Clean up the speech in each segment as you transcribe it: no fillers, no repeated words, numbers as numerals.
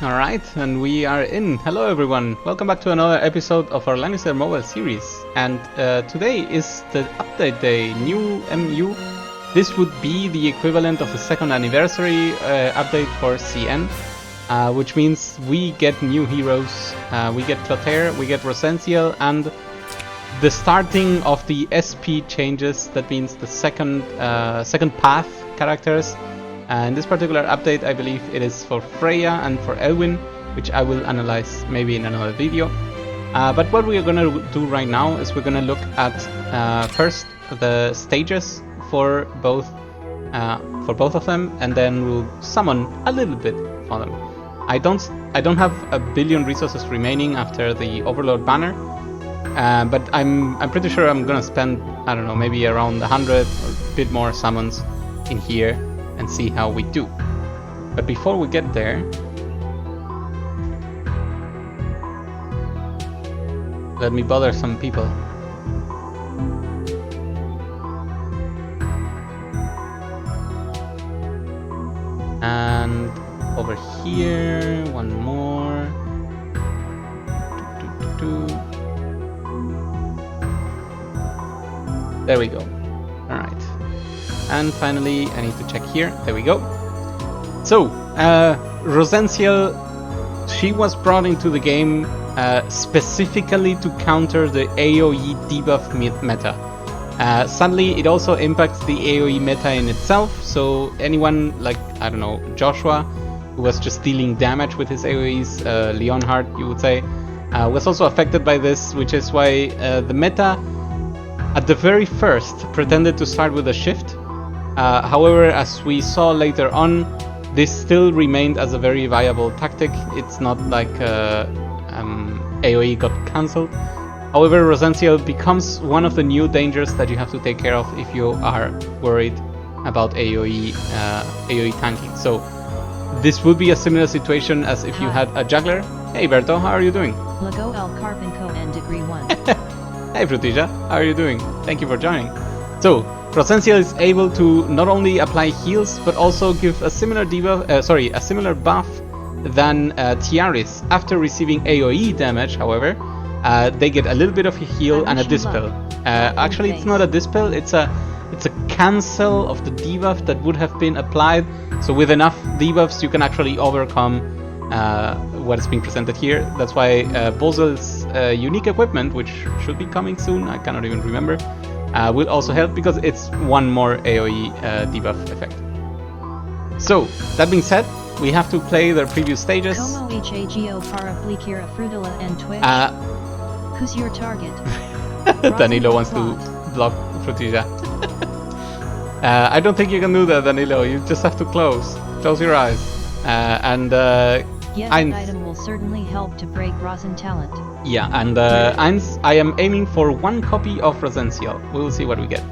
Alright, and we are in. Hello everyone, welcome back to another episode of our Langrisser mobile series. And today is the update day, new MU. This would be the equivalent of the second anniversary update for CN, which means we get new heroes. We get Clotaire, we get Rosenziel, and the starting of the SP changes. That means the second path characters. In this particular update, I believe it is for Freya and for Elwyn, which I will analyze maybe in another video. But what we are going to do right now is we're going to look at first the stages for both of them, and then we'll summon a little bit for them. I don't have a billion resources remaining after the Overload banner, but I'm pretty sure I'm gonna spend, I don't know, maybe around 100 or a bit more summons in here and see how we do. But before we get there, let me bother some people. And over here, one more. There we go. All right. And finally, I need to check here. There we go. So, Rosenziel, she was brought into the game specifically to counter the AoE debuff meta. Sadly, it also impacts the AoE meta in itself. So anyone like, I don't know, Joshua, who was just dealing damage with his AoEs, Leonhard, you would say, was also affected by this, which is why the meta at the very first pretended to start with a shift. However, as we saw later on, this still remained as a very viable tactic. It's not like AoE got cancelled. However, Rosenziel becomes one of the new dangers that you have to take care of if you are worried about AoE tanking. So this would be a similar situation as if you had a juggler. Hey Berto, how are you doing? Lago El Carpinco and Degree 1. Hey Frutija, how are you doing? Thank you for joining. So, Rosenziel is able to not only apply heals, but also give a similar debuff, a similar buff than Tiaris. After receiving AoE damage, however, they get a little bit of a heal and a dispel. Actually, it's not a dispel; it's a cancel of the debuff that would have been applied. So with enough debuffs, you can actually overcome what is being presented here. That's why Bozel's unique equipment, which should be coming soon, I cannot even remember, will also help because it's one more AoE debuff effect. So, that being said, we have to play the previous stages. Como Hago para Flikira Frutilla and Twitch. Who's your target? Danilo wants to block Frutilla. I don't think you can do that, Danilo. You just have to close your eyes. Yes, that item will certainly help to break Rosen talent. Yeah, and I am aiming for 1 copy of Rosenziel. We will see what we get.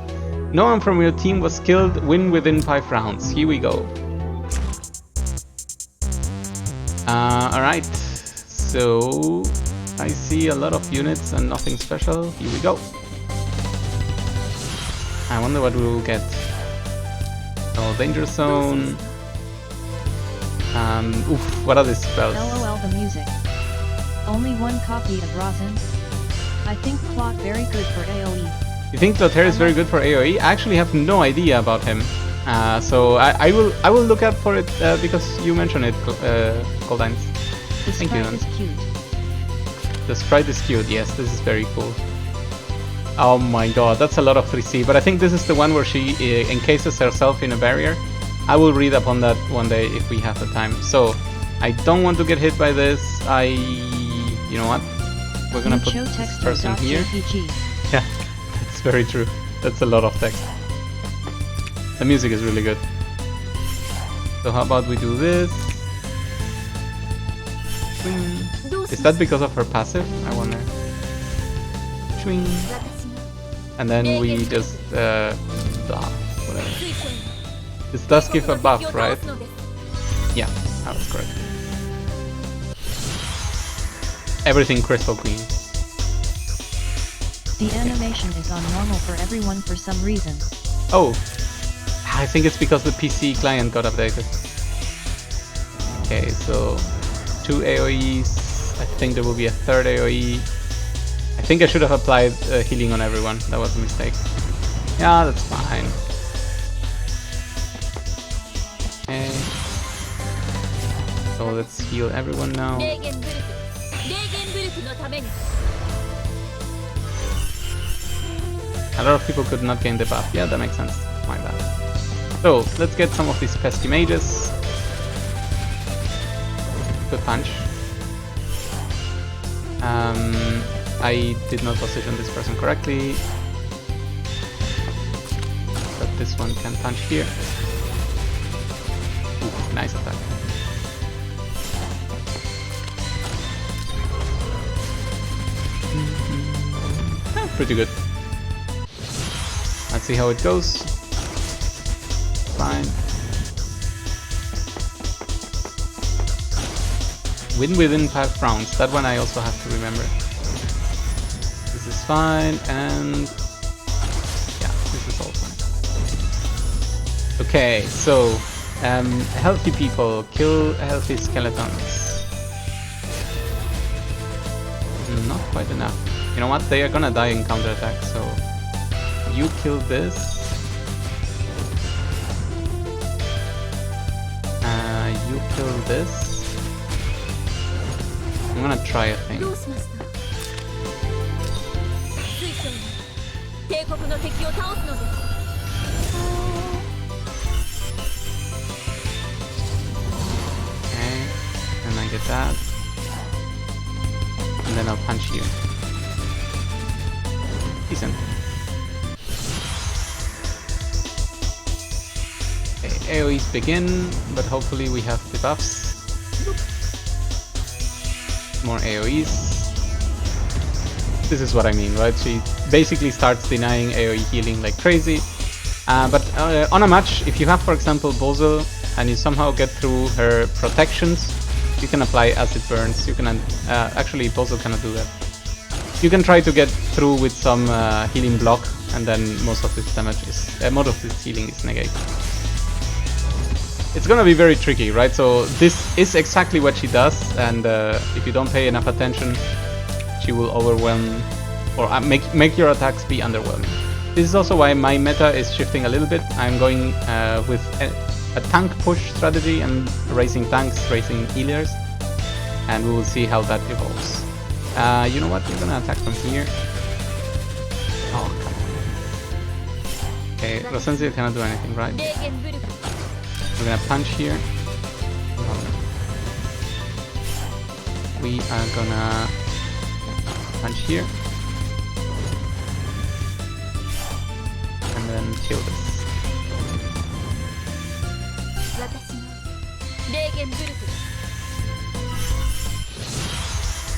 No one from your team was killed. Win within 5 rounds. Here we go. Alright. So I see a lot of units and nothing special. Here we go. I wonder what we will get. Oh, danger zone. Oof, what are these spells? LOL the music. Only 1 copy of Rosen. I think Clot very good for AoE. You think Clotaire is very good for AoE? I actually have no idea about him. So I will look out for it because you mentioned it, Goldines. Thank you. The sprite is cute. The sprite is cute, yes, this is very cool. Oh my god, that's a lot of 3C, but I think this is the one where she encases herself in a barrier. I will read up on that one day if we have the time. So, I don't want to get hit by this. You know what? We're gonna put this person here. Yeah, that's very true. That's a lot of text. The music is really good. So how about we do this? Swing. Is that because of her passive? I wonder. Swing. And then we just whatever. This does give a buff, right? Yeah, that was correct. Everything Crystal Queen. The animation is on normal for everyone for some reason. Oh, I think it's because the PC client got updated. Okay, so 2 AoEs. I think there will be a third AoE. I think I should have applied healing on everyone. That was a mistake. Yeah, that's fine. Okay. So let's heal everyone now. A lot of people could not gain the buff. Yeah, that makes sense. My bad. So let's get some of these pesky mages. Good punch. I did not position this person correctly. But this one can punch here. Ooh, nice attack. Pretty good. Let's see how it goes. Fine. Win within 5 rounds. That one I also have to remember. This is fine, and yeah, this is all fine. Okay, so healthy people kill healthy skeletons. Not quite enough. You know what? They are gonna die in counterattack, so you kill this. You kill this. I'm gonna try a thing. Okay, and I get that. And then I'll punch you. Decent. Okay, AoEs begin, but hopefully we have debuffs. More AoEs. This is what I mean, right? She basically starts denying AoE healing like crazy. But on a match, if you have, for example, Bozel, and you somehow get through her protections, you can apply acid burns. You can actually Bozel cannot do that. You can try to get through with some healing block, and then most of this damage is most of this healing is negated. It's gonna be very tricky, right? So this is exactly what she does, and if you don't pay enough attention, she will overwhelm or make your attacks be underwhelming. This is also why my meta is shifting a little bit. I'm going with a tank push strategy and raising tanks, raising healers, and we will see how that evolves. You know what? You're gonna attack from here. Oh, come on. Okay, Rosenziel cannot do anything, right? We're gonna punch here. We are gonna punch here. And then kill this.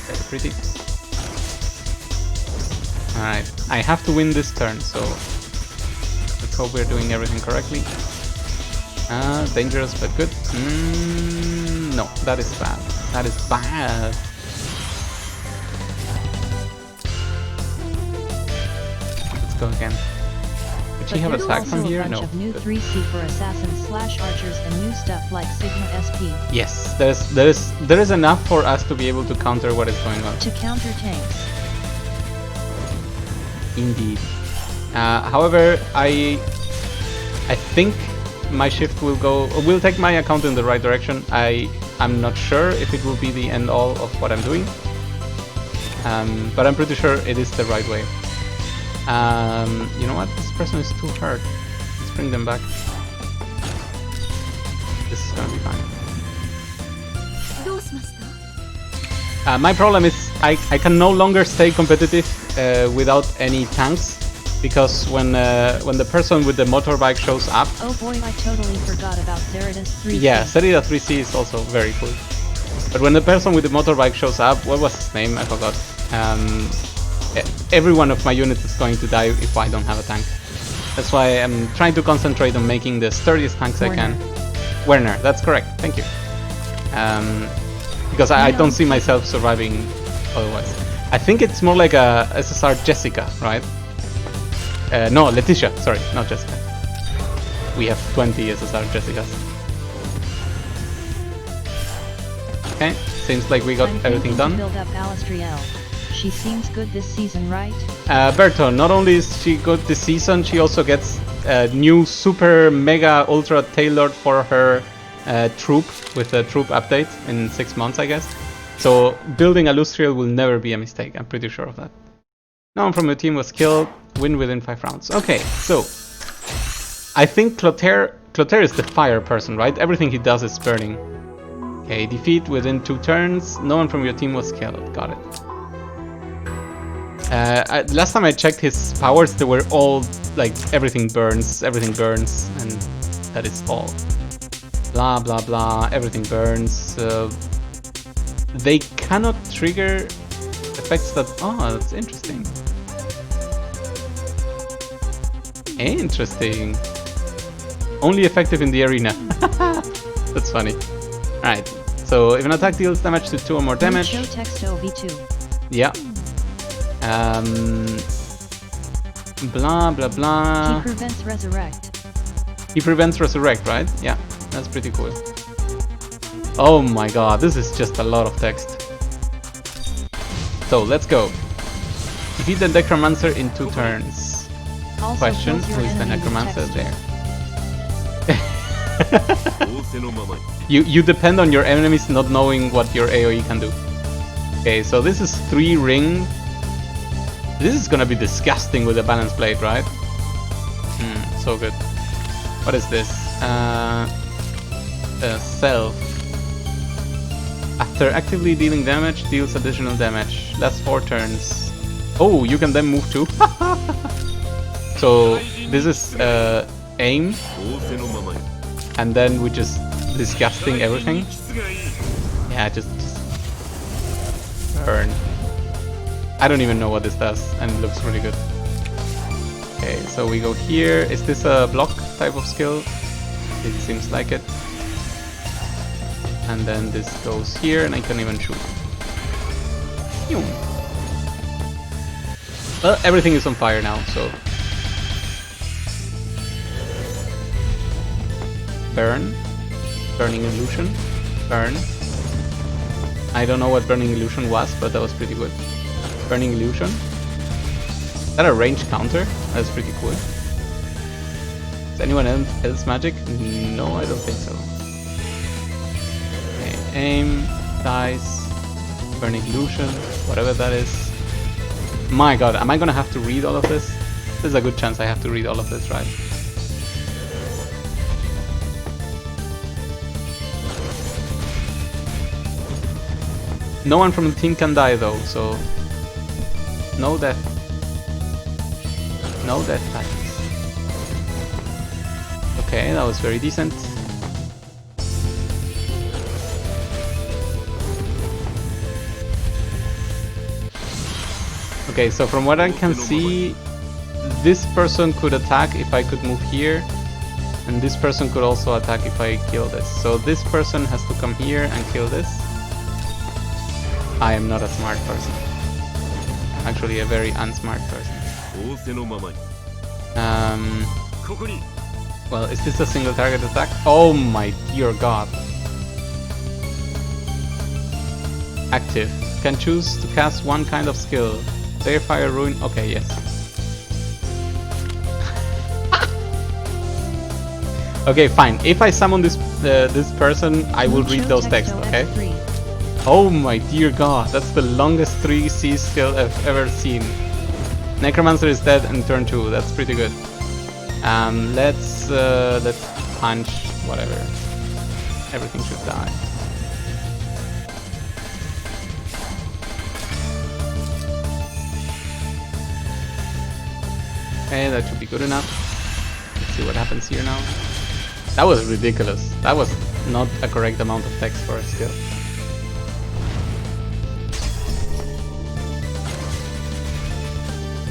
Very pretty. Alright, I have to win this turn, so let's hope we're doing everything correctly. Dangerous but good. No, that is bad. That is bad. Let's go again. Did she have a sack from here? No. Of new 3C for assassins / archers and new stuff like Sigma SP. Yes, there is enough for us to be able to counter what is going on. To counter tanks. Indeed. However, I think my shift will take my account in the right direction. I'm not sure if it will be the end all of what I'm doing, but I'm pretty sure it is the right way. You know what? This person is too hurt. Let's bring them back. This is gonna be fine. My problem is I can no longer stay competitive without any tanks, because when the person with the motorbike shows up... Oh boy, I totally forgot about Zerida's 3C. Yeah, Zerida 3C is also very cool. But when the person with the motorbike shows up, what was his name? I forgot. Every one of my units is going to die if I don't have a tank. That's why I'm trying to concentrate on making the sturdiest tanks I can. Werner, that's correct. Thank you. Because I don't see myself surviving otherwise. I think it's more like a SSR Jessica, right? No, Letitia. Sorry, not Jessica. We have 20 SSR Jessicas. Okay, Seems like we got I'm everything thinking done. to build up Alastriel. She seems good this season, right? Berto, not only is she good this season, she also gets a new super mega ultra tailored for her troop with a troop update in 6 months, I guess. So building a Lustriel will never be a mistake, I'm pretty sure of that. No one from your team was killed, win within 5 rounds. Okay, so I think Clotaire is the fire person, right? Everything he does is burning. Okay, defeat within 2 turns, no one from your team was killed, got it. Last time I checked his powers, they were all like everything burns, and that is all. Blah blah blah, everything burns. They cannot trigger effects that. Oh, that's interesting. Interesting. Only effective in the arena. That's funny. Alright, so if an attack deals damage to 2 or more damage. Show text OV2. Yeah. Blah blah blah. He prevents resurrect. He prevents resurrect, right? Yeah, that's pretty cool. Oh my god, this is just a lot of text. So let's go. Defeat the Necromancer in 2 turns. Also Question: kills who your is the enemy with Necromancer texture. there? You depend on your enemies not knowing what your AoE can do. Okay, so this is 3 ring. This is gonna be disgusting with a balance blade, right? So good. What is this? Self. After actively dealing damage, deals additional damage. Lasts 4 turns. Oh, you can then move too. So this is aim, and then we just disgusting everything. Yeah, just burn. I don't even know what this does, and it looks really good. Okay, so we go here. Is this a block type of skill? It seems like it. And then this goes here, and I can even shoot. Well, everything is on fire now, so... Burn. Burning Illusion. Burn. I don't know what Burning Illusion was, but that was pretty good. Burning Illusion. Is that a range counter? That's pretty cool. Is anyone else magic? No, I don't think so. Okay, aim, dice, Burning Illusion, whatever that is. My god, am I gonna have to read all of this? There's a good chance I have to read all of this, right? No one from the team can die though, so... No death. No death patches. Okay, that was very decent. Okay, so from what I can see, this person could attack if I could move here, and this person could also attack if I kill this. So this person has to come here and kill this. I am not a smart person. Actually, a very unsmart person. Well, is this a single target attack? Oh my dear god. Active. Can choose to cast one kind of skill. Clear, fire, ruin. Okay, yes. Okay, fine. If I summon this person, I will read those texts, okay? Oh my dear god, that's the longest 3C skill I've ever seen. Necromancer is dead in turn 2, that's pretty good. Let's punch, whatever. Everything should die. Okay, that should be good enough. Let's see what happens here now. That was ridiculous. That was not a correct amount of text for a skill.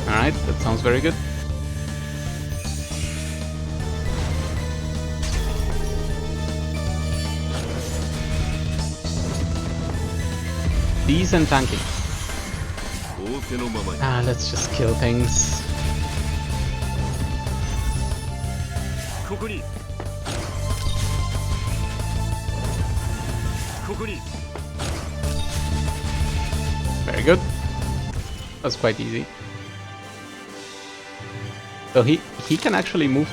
Alright, that sounds very good. Decent tanking. Let's just kill things. good. That's quite easy. So he can actually move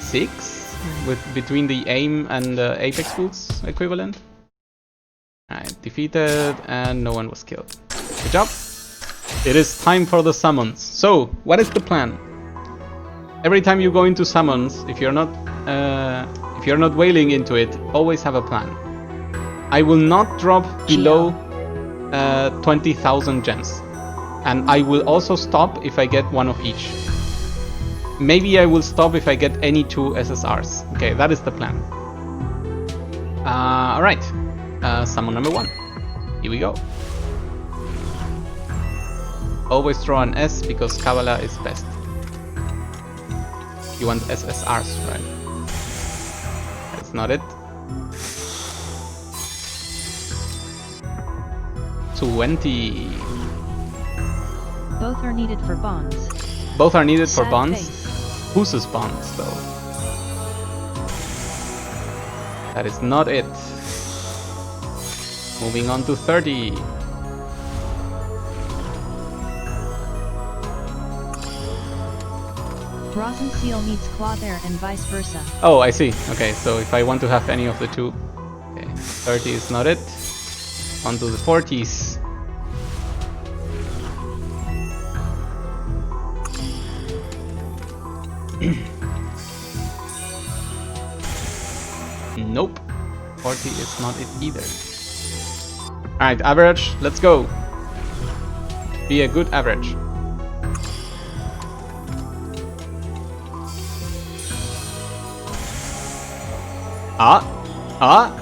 6 with between the aim and apex boots equivalent. Alright, defeated and no one was killed. Good job. It is time for the summons. So, what is the plan? Every time you go into summons, if you're not wailing into it, always have a plan. I will not drop below 20,000 gems, and I will also stop if I get one of each. Maybe I will stop if I get any 2 SSRs. Okay, that is the plan. Alright, summon number 1. Here we go. Always draw an S because Kabbalah is best. You want SSRs, right? That's not it. 20. Both are needed for bonds. Both are needed for Sad bonds. face. Whose bonds, though? That is not it. Moving on to 30. Rosenziel needs Clotaire and vice versa. Oh, I see. Okay, so if I want to have any of the 2. Okay, 30 is not it. On to the 40s. Nope. 40 is not it either. Alright, average. Let's go. Be a good average.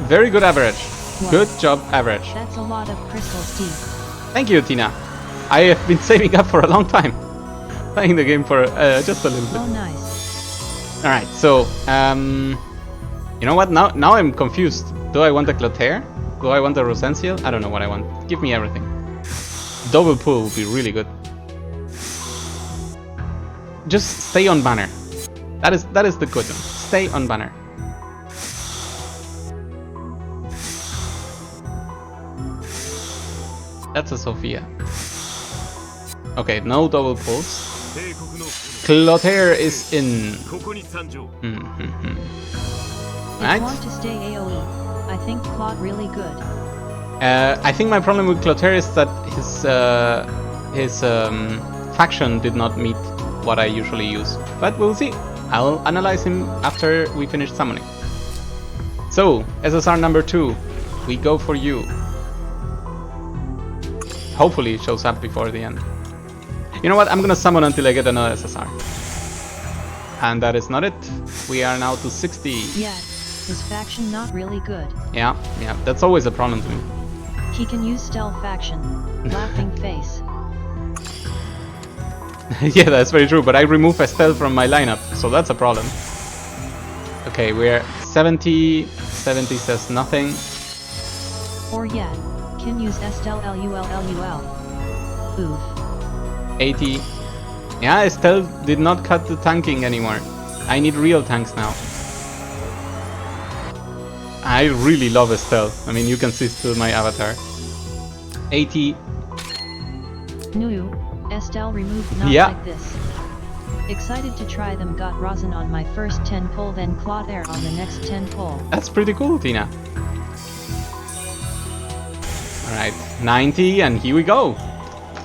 Very good average. Wow. Good job, average. That's a lot of crystal steel. Thank you, Tina. I have been saving up for a long time. Playing the game for just a little bit. Oh, nice. Alright, so, you know what? Now I'm confused. Do I want a Clotaire? Do I want a Rosenziel? I don't know what I want. Give me everything. Double pull would be really good. Just stay on banner. That is the good one. Stay on banner. That's a Sophia. Okay, no double pulls. Clotaire is in. If Right. you want to stay AoE, I think Claude really good. I think my problem with Clotaire is that his faction did not meet what I usually use. But we'll see. I'll analyze him after we finish summoning. So, SSR number 2. We go for you. Hopefully it shows up before the end. You know what? I'm gonna summon until I get another SSR. And that is not it. We are now to 60. Yeah, his faction not really good. Yeah, that's always a problem to me. He can use stealth faction. Laughing face. Yeah, that's very true, but I remove Estelle from my lineup, so that's a problem. Okay, we're 70. 70 says nothing. Or yeah, can use Estelle LUL. Oof. 80. Yeah, Estelle did not cut the tanking anymore. I need real tanks now. I really love Estelle. I mean, you can see still my avatar. 80. New, Estelle removed not like this. Excited to try them, got Rosin on my first 10 pull, then Clotaire on the next 10 pull. That's pretty cool, Tina. Alright, 90 and here we go.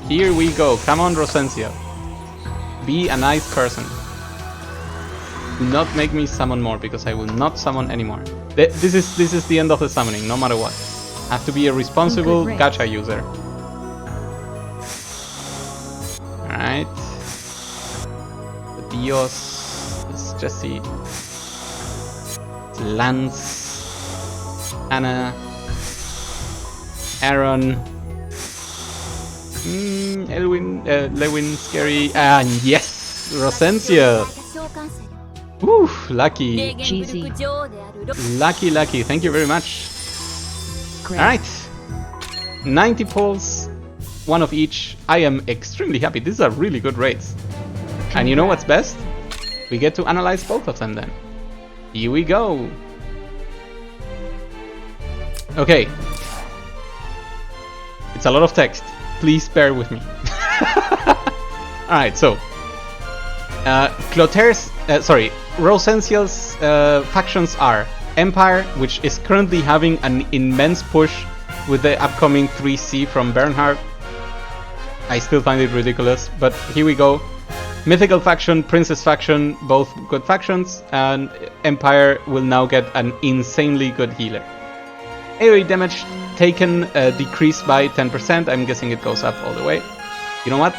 Here we go. Come on, Rosenziel. Be a nice person. Do not make me summon more, because I will not summon anymore. This is the end of the summoning, no matter what. I have to be a responsible gacha user. Alright. The Dios. It's Jesse. It's Lance. Anna. Aaron. Lewin, Scary. And yes! Rosenziel. Woo, lucky. Cheesy. Lucky. Thank you very much. Great. Alright. 90 pulls, one of each. I am extremely happy. These are really good rates. And you know what's best? We get to analyze both of them then. Here we go. Okay. It's a lot of text. please bear with me. Alright, so Clotaire's, Rosenziel's factions are Empire, which is currently having an immense push with the upcoming 3C from Bernhard. I still find it ridiculous, but here we go. Mythical faction, Princess faction, both good factions, and Empire will now get an insanely good healer. AoE damage taken decreased by 10%. I'm guessing it goes up all the way. You know what?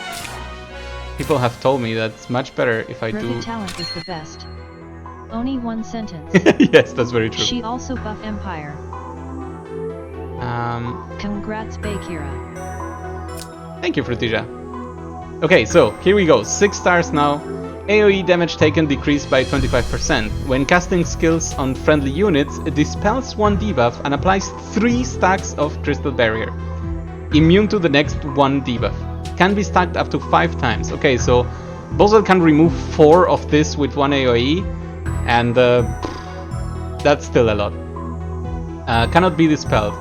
People have told me that it's much better if I do... talent is the best. Only one sentence. Yes, that's very true. She also buff Empire. Congrats, Bakira. Thank you, Frutija. Okay, so here we go. 6 stars now. AoE damage taken decreased by 25%. When casting skills on friendly units, it dispels 1 debuff and applies 3 stacks of Crystal Barrier. Immune to the next 1 debuff. Can be stacked up to 5 times. Okay, so Bosel can remove 4 of this with 1 AoE, and that's still a lot. Cannot be dispelled.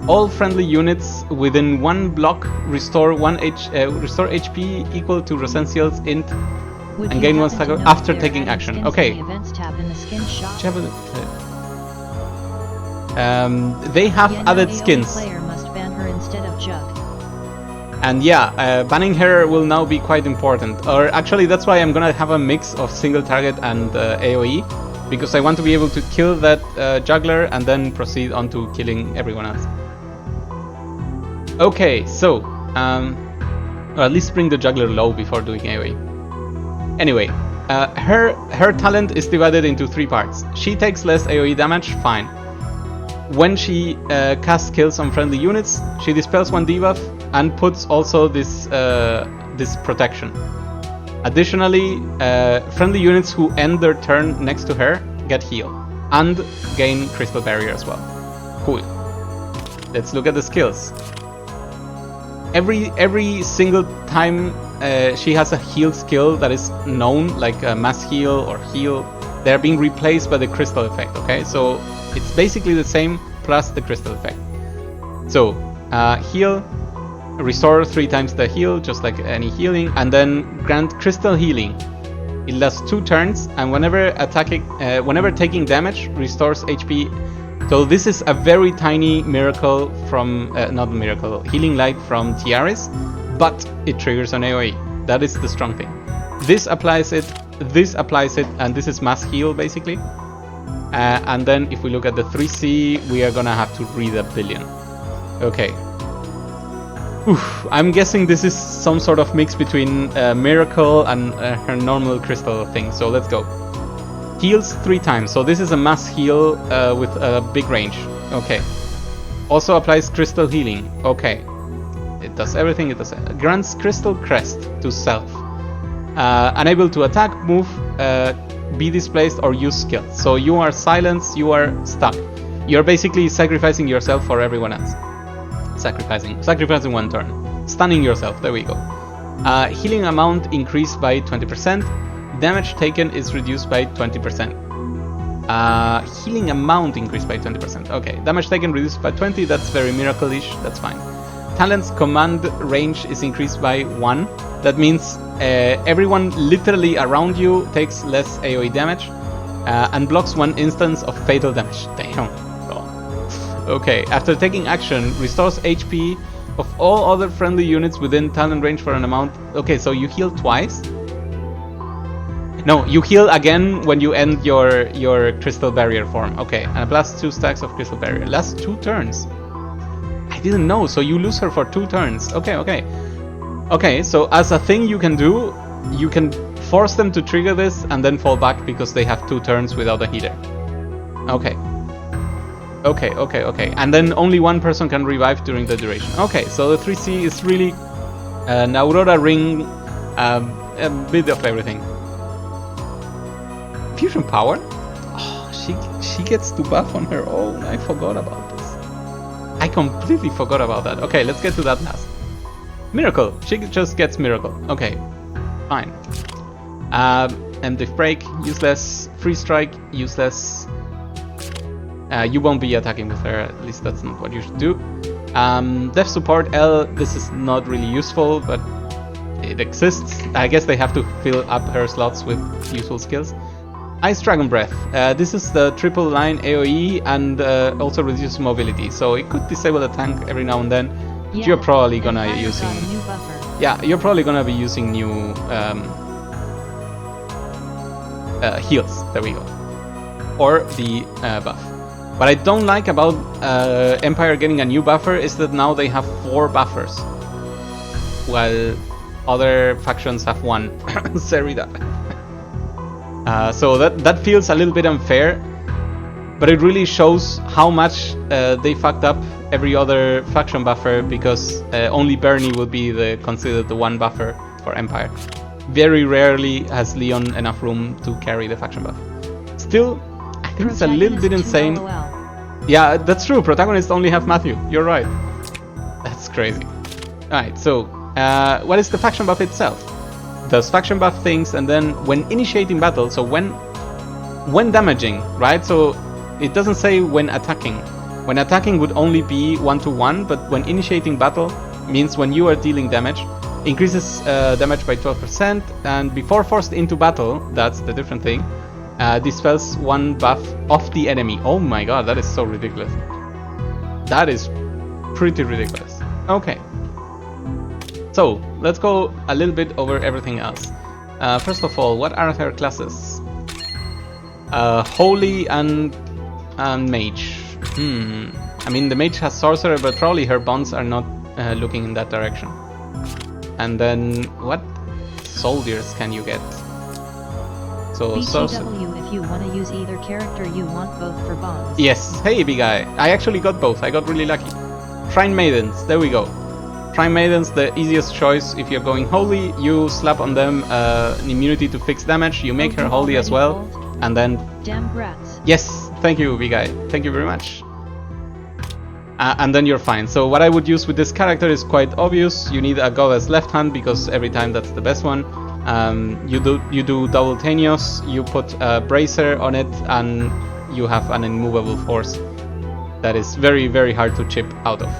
All friendly units within 1 block restore restore HP equal to Rosenziel's int and gain 1 stack after taking action. Okay. They have added skins. And yeah, banning her will now be quite important. Or actually, that's why I'm gonna have a mix of single target and AoE, because I want to be able to kill that juggler and then proceed on to killing everyone else. Okay, so or at least bring the juggler low before doing AoE. Anyway, her talent is divided into 3 parts. She takes less AoE damage, fine. When she casts skills on friendly units, she dispels 1 debuff and puts also this this protection. Additionally, friendly units who end their turn next to her get healed and gain Crystal Barrier as well. Cool. Let's look at the skills. Every single time she has a heal skill that is known, like mass heal or heal, they're being replaced by the crystal effect. Okay, so it's basically the same plus the crystal effect. So heal, restore 3 times the heal, just like any healing, and then grant crystal healing. It lasts 2 turns, and whenever taking damage, restores HP. So this is a very tiny miracle from, not miracle, healing light from Tiaris, but it triggers on AoE. That is the strong thing. This applies it, and this is mass heal basically. And then if we look at the 3C, we are gonna have to read a billion. Okay. Oof, I'm guessing this is some sort of mix between miracle and her normal crystal thing. So let's go. Heals 3 times, so this is a mass heal with a big range. Okay. Also applies crystal healing. Okay. It does everything it does. Grants crystal crest to self. Unable to attack, move, be displaced, or use skills. So you are silenced, you are stuck. You're basically sacrificing yourself for everyone else. Sacrificing 1 turn. Stunning yourself, there we go. Healing amount increased by 20%. Damage taken is reduced by 20%. Healing amount increased by 20%. Okay, damage taken reduced by 20, that's very miracle-ish, that's fine. Talent's command range is increased by 1. That means everyone literally around you takes less AoE damage and blocks 1 instance of fatal damage. Damn. Oh. Okay, after taking action, restores HP of all other friendly units within talent range for an amount. Okay, so you heal twice. No, you heal again when you end your Crystal Barrier form. Okay, and plus 2 stacks of Crystal Barrier. Last 2 turns. I didn't know, so you lose her for 2 turns. Okay. Okay, so as a thing you can do, you can force them to trigger this and then fall back because they have 2 turns without a healer. Okay. And then only 1 person can revive during the duration. Okay, so the 3C is really an Aurora Ring, a bit of everything. Fusion power? Oh, she gets to buff on her own. I forgot about this. I completely forgot about that. Okay, let's get to that last. Miracle. She just gets miracle. Okay, fine. Emptive break, useless. Free strike, useless. You won't be attacking with her. At least that's not what you should do. Dev support L, this is not really useful, but it exists. I guess they have to fill up her slots with useful skills. Ice Dragon Breath. This is the triple line AoE and also reduces mobility, so it could disable a tank every now and then. Yeah, you're probably gonna using a new buffer. Yeah, you're probably gonna be using new heals. There we go, or the buff. What I don't like about Empire getting a new buffer is that now they have 4 buffers, while other factions have 1. Serida. So that feels a little bit unfair, but it really shows how much they fucked up every other faction buffer, because only Bernie will be considered the 1 buffer for Empire. Very rarely has Leon enough room to carry the faction buff. Still, I think it's a little bit insane. Yeah, that's true. Protagonists only have Matthew. You're right. That's crazy. Alright, so what is the faction buff itself? Does faction buff things, and then when initiating battle, so when damaging, right? So it doesn't say when attacking. When attacking would only be 1-to-1, but when initiating battle means when you are dealing damage, increases damage by 12%, and before forced into battle, that's the different thing, dispels 1 buff of the enemy. Oh my god, that is so ridiculous. That is pretty ridiculous. Okay. So, let's go a little bit over everything else. First of all, what are her classes? Holy and Mage. I mean, the Mage has Sorcerer, but probably her bonds are not looking in that direction. And then, what soldiers can you get? So, BTW, if you want to use either character, you want both for bonds. Yes, hey big guy. I actually got both, I got really lucky. Shrine Maidens, there we go. Shrine Maidens, the easiest choice. If you're going Holy, you slap on them an immunity to fixed damage, you make her Holy as well, and then... Damn grats. Yes, thank you big guy, thank you very much. And then you're fine. So what I would use with this character is quite obvious. You need a Goddess left hand, because every time that's the best one. You do double Tenios, you put a Bracer on it, and you have an immovable force that is very, very hard to chip out of.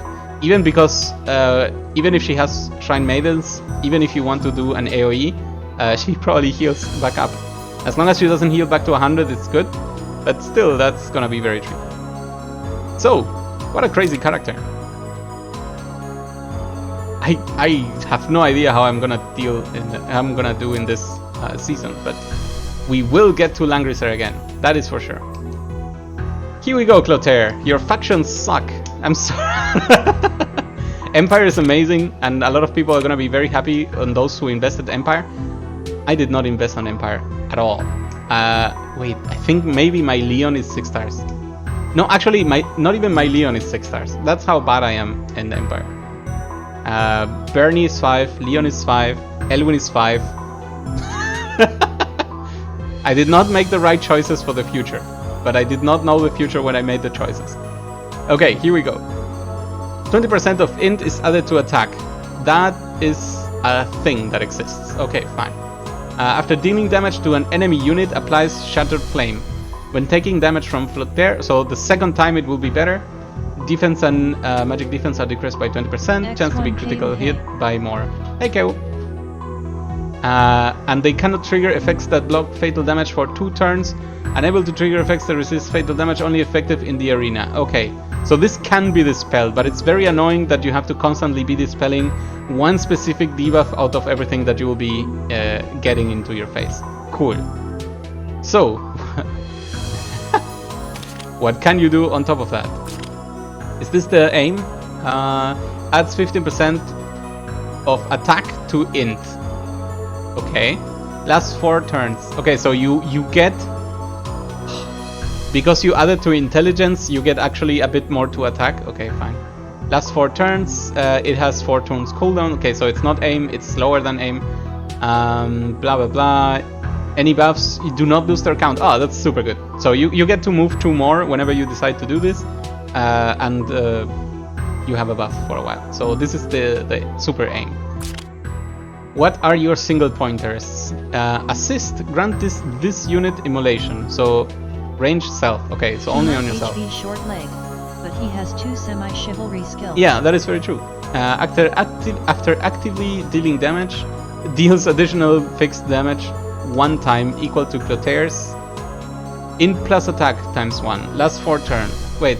Even because, even if she has Shrine Maidens, even if you want to do an AoE, she probably heals back up. As long as she doesn't heal back to 100, it's good, but still, that's gonna be very tricky. So, what a crazy character. I have no idea how I'm gonna do in this season, but we will get to Langrisser again, that is for sure. Here we go, Clotaire. Your factions suck. I'm sorry. Empire is amazing, and a lot of people are gonna be very happy on those who invested Empire. I did not invest on Empire at all. Wait, I think maybe my Leon is 6 stars. No, actually, not even my Leon is 6 stars. That's how bad I am in the Empire. Bernie is 5, Leon is 5, Elwin is 5. I did not make the right choices for the future, but I did not know the future when I made the choices. Okay, here we go. 20% of int is added to attack. That is a thing that exists. Okay, fine. After dealing damage to an enemy unit, applies Shattered Flame. When taking damage from Clotaire, so the second time it will be better. Defense and magic defense are decreased by 20%. Chance to be critical hit by more. Hey, Ko. And they cannot trigger effects that block fatal damage for 2 turns. Unable to trigger effects that resist fatal damage, only effective in the arena. Okay, so this can be dispelled, but it's very annoying that you have to constantly be dispelling one specific debuff out of everything that you will be getting into your face. Cool. So, what can you do on top of that? Is this the aim? Adds 15% of attack to int. Okay. Last 4 turns. Okay, so you get... Because you added to intelligence, you get actually a bit more to attack. Okay, fine. Last 4 turns, it has 4 turns cooldown. Okay, so it's not aim, it's slower than aim. Blah blah blah. Any buffs, you do not boost their count. Oh, that's super good. So you get to move 2 more whenever you decide to do this. And you have a buff for a while. So this is the super aim. What are your single pointers? Assist, grant this unit immolation. So range self. Okay, so only on yourself. HP short leg. But he has 2 semi-chivalry skills. Yeah, that is very true. After actively dealing damage, deals additional fixed damage 1 time equal to Clotaire's in plus attack times 1. Last 4 turns. Wait,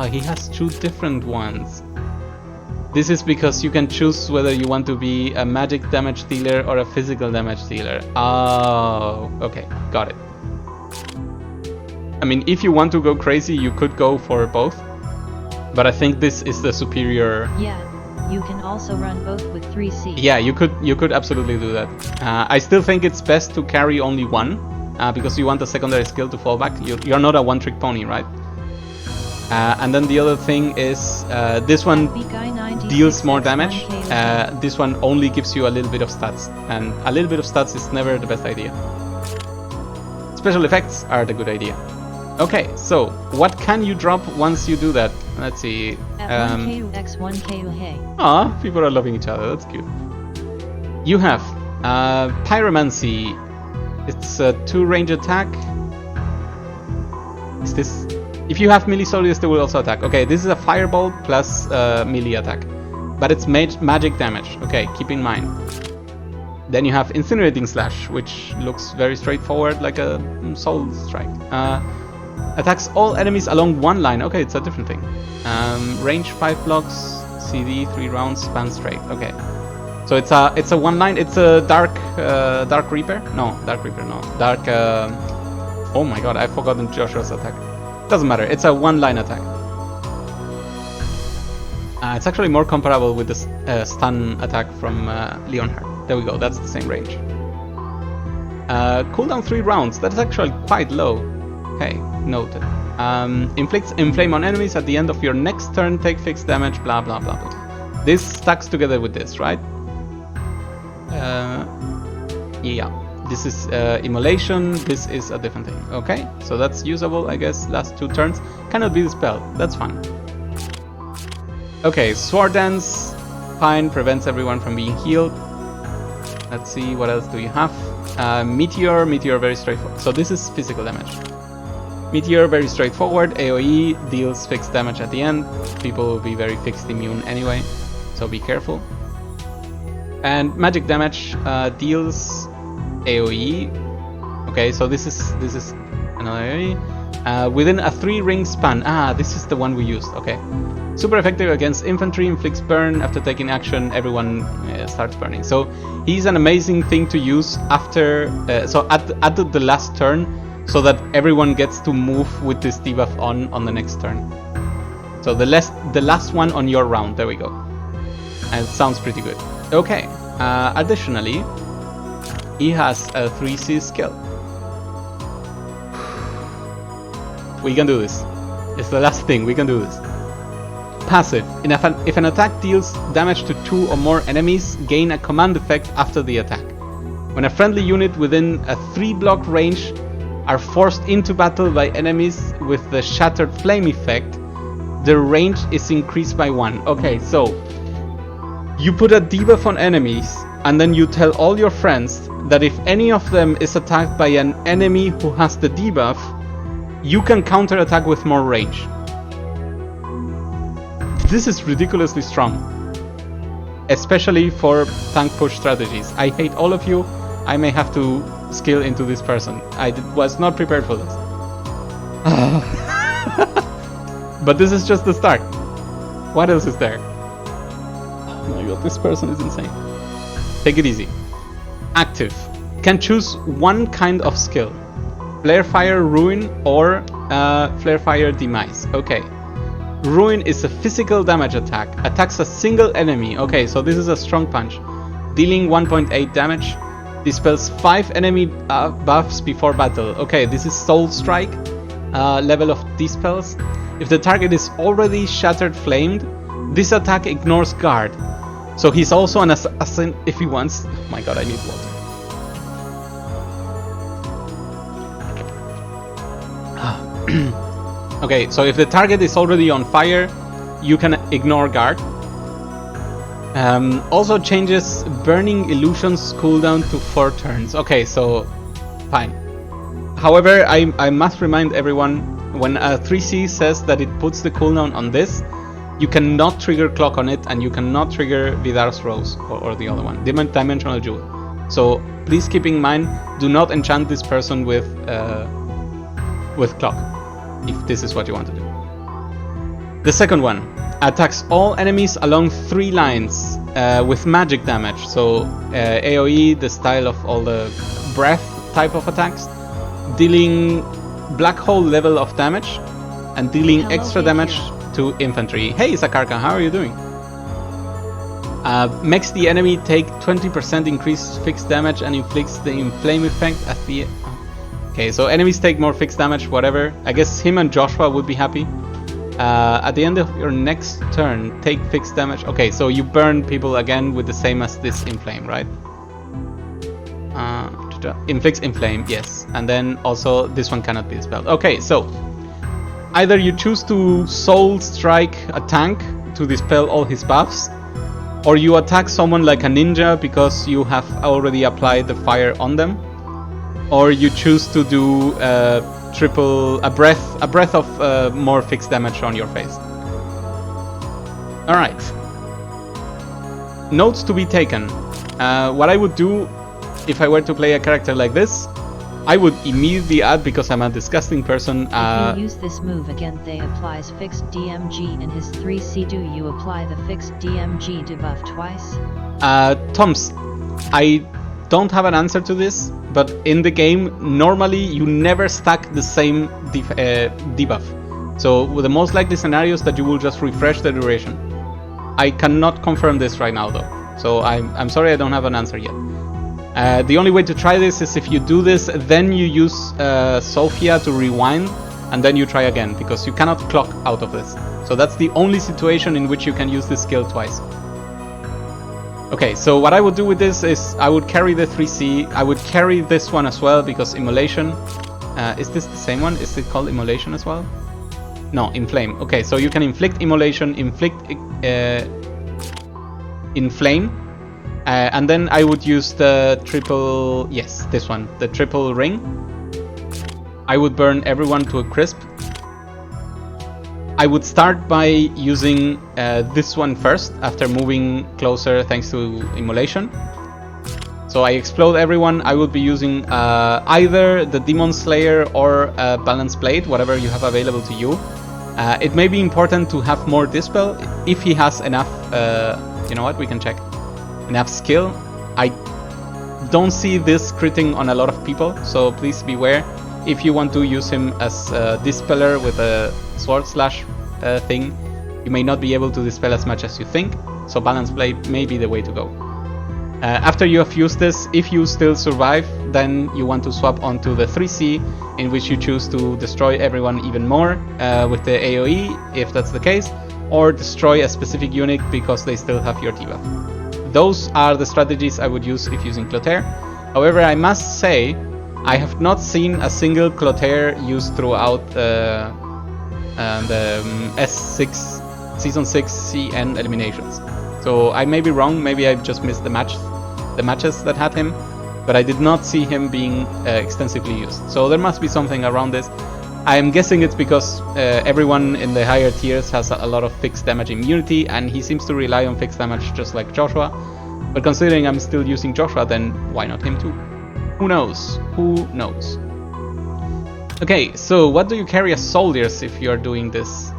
he has 2 different ones. This is because you can choose whether you want to be a magic damage dealer or a physical damage dealer. Oh, okay, got it. I mean, if you want to go crazy, you could go for both. But I think this is the superior... Yeah, you can also run both with 3C. Yeah, you could absolutely do that. I still think it's best to carry only 1, because you want a secondary skill to fall back. You're not a one-trick pony, right? And then the other thing is, this one deals more damage. This one only gives you a little bit of stats. And a little bit of stats is never the best idea. Special effects are the good idea. Okay, so what can you drop once you do that? Let's see. At 1KU x 1KU, hey. Aw, people are loving each other, that's cute. You have Pyromancy. It's a 2 range attack. Is this... If you have melee soldiers, they will also attack. Okay, this is a fireball plus melee attack. But it's magic damage. Okay, keep in mind. Then you have Incinerating Slash, which looks very straightforward, like a soul strike. Attacks all enemies along 1 line. Okay, it's a different thing. Range 5 blocks, CD 3 rounds, span straight. Okay, so it's a 1 line. It's a dark reaper. No, dark reaper. No, dark. Oh my god, I've forgotten Joshua's attack. Doesn't matter. It's a 1 line attack. It's actually more comparable with the stun attack from Leonhard. There we go. That's the same range. Cooldown 3 rounds. That's actually quite low. Okay, noted. Inflicts inflame on enemies at the end of your next turn. Take fixed damage. Blah blah blah blah. This stacks together with this, right? Yeah. This is immolation. This is a different thing. Okay, so that's usable, I guess. Last 2 turns cannot be dispelled. That's fine. Okay, sword dance. Fine. Prevents everyone from being healed. Let's see, what else do you have? Meteor. Meteor, very straightforward. So this is physical damage. Meteor, very straightforward. AoE deals fixed damage at the end. People will be very fixed immune anyway, so be careful. And magic damage deals AoE. Okay, so this is another AoE. Within a 3 ring span. This is the one we used. Okay. Super effective against infantry, inflicts burn. After taking action, everyone starts burning. So he's an amazing thing to use after, so at the last turn, so that everyone gets to move with this debuff on the next turn. So the last one on your round. There we go. And it sounds pretty good. Okay. Additionally, he has a 3C skill. We can do this. It's the last thing. We can do this. Passive. If an attack deals damage to 2 or more enemies, gain a command effect after the attack. When a friendly unit within a 3 block range are forced into battle by enemies with the Shattered Flame effect, the range is increased by 1. Okay, so you put a debuff on enemies, and then you tell all your friends that if any of them is attacked by an enemy who has the debuff, you can counter attack with more range. This is ridiculously strong, especially for tank push strategies. I hate all of you. I may have to skill into this person. I was not prepared for this. But this is just the start. What else is there? Oh my god, this person is insane. Take it easy. Active. Can choose 1 kind of skill. Flare Fire Ruin or Flare Fire Demise. Okay. Ruin is a physical damage attack. Attacks a single enemy. Okay, so this is a strong punch. Dealing 1.8 damage. Dispels 5 enemy buffs before battle. Okay, this is Soul Strike level of dispels. If the target is already Shattered Flamed, this attack ignores guard. So he's also an assassin if he wants. Oh my god, I need water. Okay, so if the target is already on fire, you can ignore guard. Also changes Burning Illusions cooldown to 4 turns. Okay, so fine. However, I must remind everyone when a 3C says that it puts the cooldown on this, you cannot trigger clock on it, and you cannot trigger Vidar's Rose or the other one, Dimensional Jewel. So please keep in mind, do not enchant this person with clock, if this is what you want to do. The second one attacks all enemies along 3 lines with magic damage. So AoE, the style of all the breath type of attacks, dealing black hole level of damage and dealing extra damage to infantry. Hey Sakarka, how are you doing? Makes the enemy take 20% increased fixed damage and inflicts the inflame effect at the... Okay, so enemies take more fixed damage, whatever. I guess him and Joshua would be happy. At the end of your next turn, take fixed damage. Okay, so you burn people again with the same as this inflame, right? Inflicts inflame, yes. And then also this one cannot be dispelled. Okay, so either you choose to soul strike a tank to dispel all his buffs, or you attack someone like a ninja because you have already applied the fire on them, or you choose to do a breath of more fixed damage on your face. All right. Notes to be taken. What I would do if I were to play a character like this, I would immediately add, because I'm a disgusting person. If you use this move again, they applies fixed DMG in his 3C. Do you apply the fixed DMG debuff twice? Toms, I don't have an answer to this, but in the game, normally you never stack the same debuff. So with the most likely scenarios that you will just refresh the duration. I cannot confirm this right now though, so I'm sorry I don't have an answer yet. The only way to try this is if you do this, then you use Sophia to rewind, and then you try again, because you cannot clock out of this. So that's the only situation in which you can use this skill twice. Okay, so what I would do with this is I would carry the 3C, I would carry this one as well, because Immolation... is this the same one? Is it called Immolation as well? No, Inflame. Okay, so you can inflict Immolation, inflict Inflame, and then I would use the triple... yes, this one, the triple ring. I would burn everyone to a crisp. I would start by using this one first, after moving closer thanks to Immolation. So I explode everyone. I would be using either the Demon Slayer or Balance Blade, whatever you have available to you. It may be important to have more Dispel if he has enough, you know what, we can check. Enough skill. I don't see this critting on a lot of people, so please beware. If you want to use him as a Dispeller with a Sword Slash thing, you may not be able to dispel as much as you think, so Balance Blade may be the way to go. After you have used this, if you still survive, then you want to swap onto the 3C, in which you choose to destroy everyone even more with the AoE, if that's the case, or destroy a specific unit because they still have your debuff. Those are the strategies I would use if using Clotaire. However, I must say, I have not seen a single Clotaire used throughout the S6 Season 6 CN eliminations. So I may be wrong, maybe I just missed the matches that had him, but I did not see him being extensively used. So there must be something around this. I am guessing it's because everyone in the higher tiers has a lot of fixed damage immunity, and he seems to rely on fixed damage just like Joshua. But considering I'm still using Joshua, then why not him too? Who knows? Who knows? Okay, so what do you carry as soldiers if you're doing this?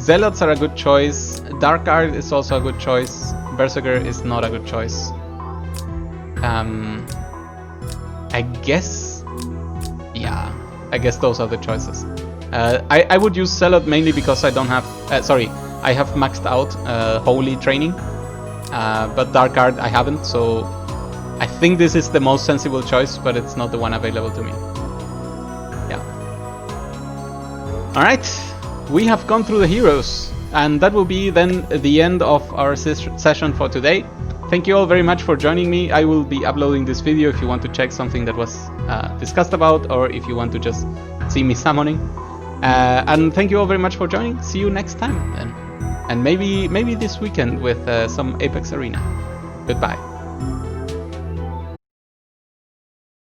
Zealots are a good choice. Dark Guard is also a good choice. Berserker is not a good choice. I guess... yeah, I guess those are the choices. I would use Zealot mainly because I don't have... I have maxed out Holy Training. But Dark Guard I haven't, so... I think this is the most sensible choice, but it's not the one available to me. Yeah. Alright, we have gone through the heroes, and that will be then the end of our session for today. Thank you all very much for joining me. I will be uploading this video if you want to check something that was discussed about, or if you want to just see me summoning. And thank you all very much for joining. See you next time then. And maybe this weekend with some Apex Arena. Goodbye.